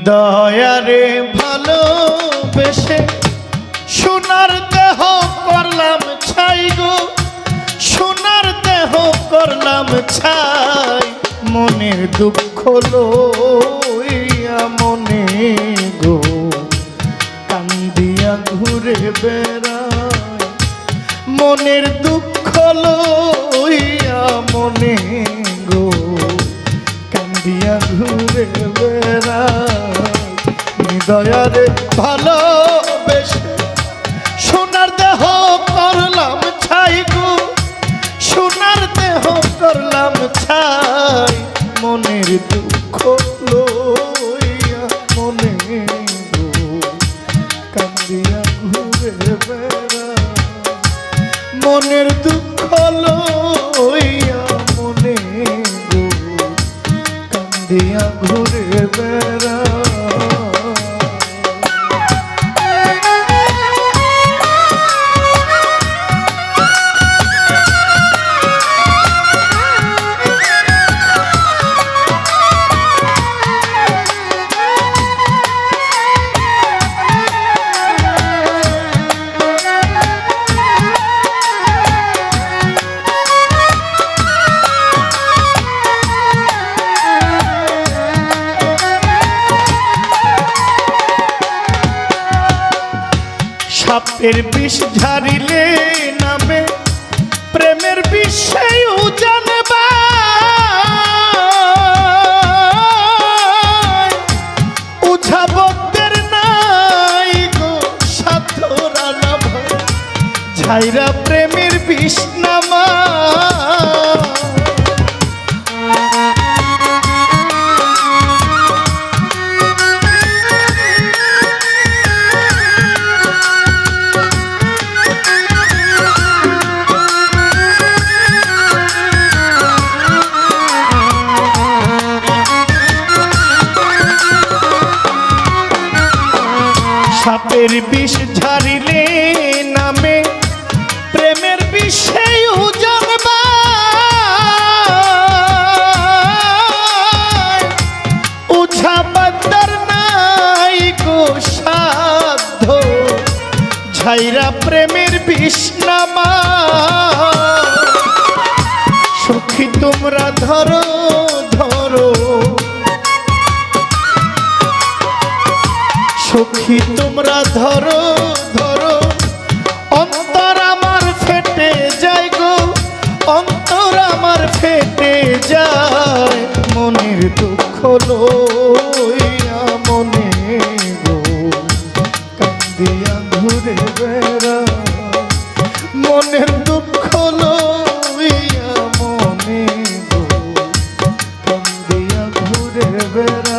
দয়ারে ভালোবেসে সোনার দেহ করলাম ছাই গো, সোনার দেহ করলাম ছাই। মনের দুঃখ লইয়া মনে গো কান্দিয়া ঘুরে বেড়াই। মনের দুঃখ লইয়া মনে গো কান্দিয়া ঘুরে বেড়াই। দয়ারে ভালোবেসে সোনার দেহ করলাম ছাই গো, সোনার দেহ করলাম ছাই। মনের দুঃখ লইয়া মনে গো কান্দিয়া ঘুরে বেড়াই। মনের দুঃখ লইয়া মনে গো কান্দিয়া ঘুরে বেড়াই। সাপের বিষ ঝারিলে নামে প্রেমের বিষয় জানবা। উঝাবতের নাই গো সাধরা না ভয়, ঝাইরা প্রেমের বিষ নামা। সাপের বিষ ঝারিলে নামে প্রেমের বিষয় জানবা। উঝাবাদার নাই গো সাধ্য, ঝাইরা প্রেমের বিষ নামা। সখী তোমরা ধরো ধরো, সখী তোমরা ধরো ধরো, অন্তর আমার ফেটে যায় গো, অন্তর আমার ফেটে যায়। মনের দুঃখ লইয়া মনে গো কান্দিয়া ঘুরে বেড়াই। মনের দুঃখ লইয়া মনে গো কান্দিয়া ঘুরে বেড়াই।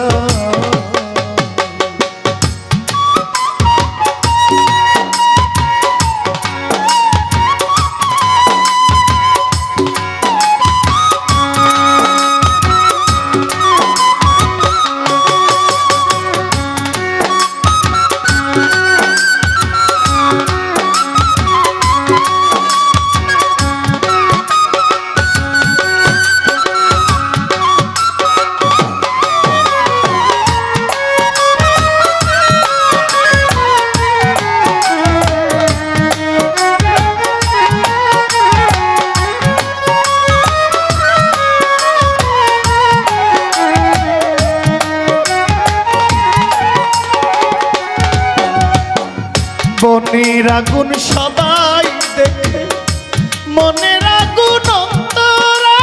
মনের আগুন সবাই দেখে, মনের আগুন অন্তরা।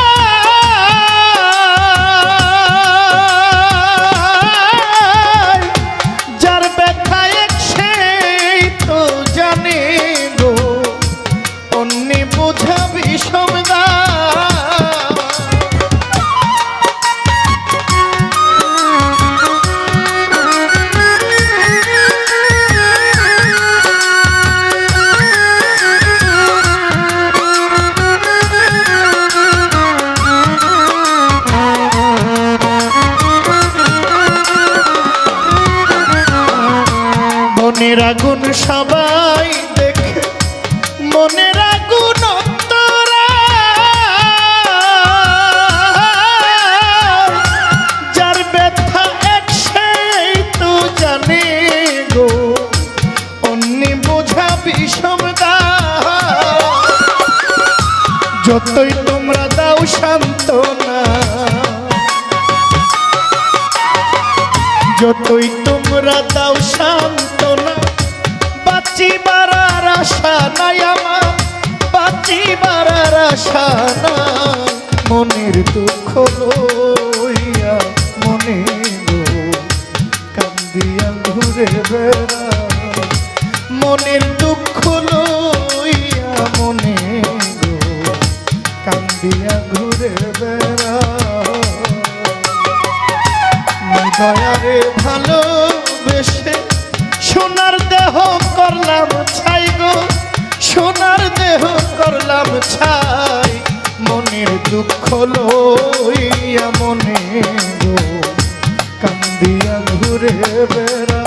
যার ব্যথা এক সেই তো জানে গো, অন্য বোঝাবি সমদা। মনের আগুন সবাই দেখে, মনের আগুন অন্তরা। যার ব্যথা এক সেই জানে গো অন্যি বোঝা বিষম যতই তোমরা দাও সান্ত্বনা যতই তোমরা দাও সান্ত্বনা বাঁচিবার আর আশা নাই আমার বাঁচিবার আর আশা নাই মনের দুঃখ লইয়া মনে গো কান্দিয়া ঘুরে বেড়া মনের দুঃখ লইয়া মনে গো কান্দিয়া ঘুরে বেড়া দয়ারে ভালোবেসে সোনার দেহ করলাম ছাই গো সোনার দেহ করলাম ছাই মনের দুঃখ লইয়া মনে গো কান্দিয়া ঘুরে বেড়া